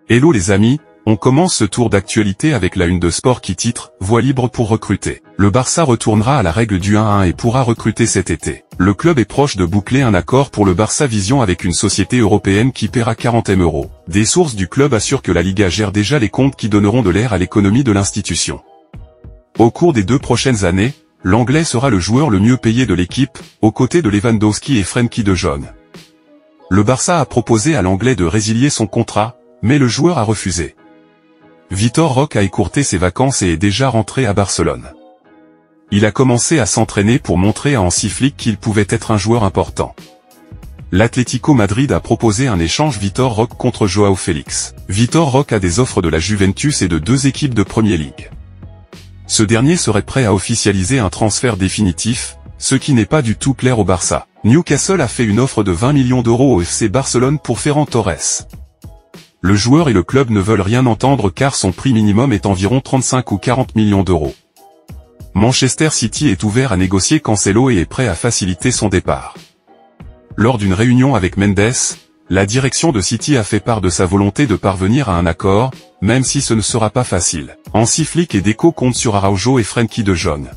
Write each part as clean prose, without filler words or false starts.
Hello les amis, on commence ce tour d'actualité avec la une de Sport qui titre « Voie libre pour recruter ». Le Barça retournera à la règle du 1-1 et pourra recruter cet été. Le club est proche de boucler un accord pour le Barça Vision avec une société européenne qui paiera 40 M €. Des sources du club assurent que la Liga gère déjà les comptes qui donneront de l'air à l'économie de l'institution. Au cours des 2 prochaines années, l'Anglais sera le joueur le mieux payé de l'équipe, aux côtés de Lewandowski et Frenkie de Jong. Le Barça a proposé à l'Anglais de résilier son contrat, mais le joueur a refusé. Vitor Roque a écourté ses vacances et est déjà rentré à Barcelone. Il a commencé à s'entraîner pour montrer à Hansi Flick qu'il pouvait être un joueur important. L'Atlético Madrid a proposé un échange Vitor Roque contre Joao Félix. Vitor Roque a des offres de la Juventus et de 2 équipes de Premier League. Ce dernier serait prêt à officialiser un transfert définitif, ce qui n'est pas du tout clair au Barça. Newcastle a fait une offre de 20 millions € au FC Barcelone pour Ferran Torres. Le joueur et le club ne veulent rien entendre car son prix minimum est environ 35 ou 40 millions €. Manchester City est ouvert à négocier Cancelo et est prêt à faciliter son départ. Lors d'une réunion avec Mendes, la direction de City a fait part de sa volonté de parvenir à un accord, même si ce ne sera pas facile. Hansi Flick et Deco comptent sur Araujo et Frenkie de Jong.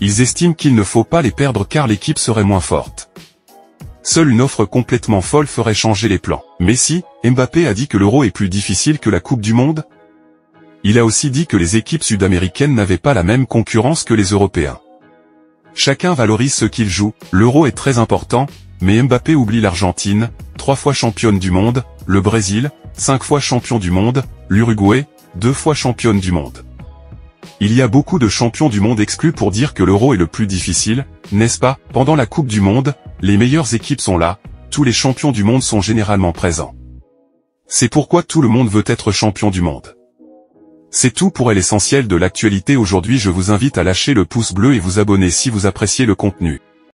Ils estiment qu'il ne faut pas les perdre car l'équipe serait moins forte. Seule une offre complètement folle ferait changer les plans. Messi, Mbappé a dit que l'Euro est plus difficile que la Coupe du Monde. Il a aussi dit que les équipes sud-américaines n'avaient pas la même concurrence que les Européens. Chacun valorise ce qu'il joue, l'Euro est très important, mais Mbappé oublie l'Argentine, 3 fois championne du monde, le Brésil, 5 fois champion du monde, l'Uruguay, 2 fois championne du monde. Il y a beaucoup de champions du monde exclus pour dire que l'Euro est le plus difficile, n'est-ce pas? Pendant la Coupe du Monde, les meilleures équipes sont là, tous les champions du monde sont généralement présents. C'est pourquoi tout le monde veut être champion du monde. C'est tout pour l'essentiel de l'actualité aujourd'hui. Je vous invite à lâcher le pouce bleu et vous abonner si vous appréciez le contenu.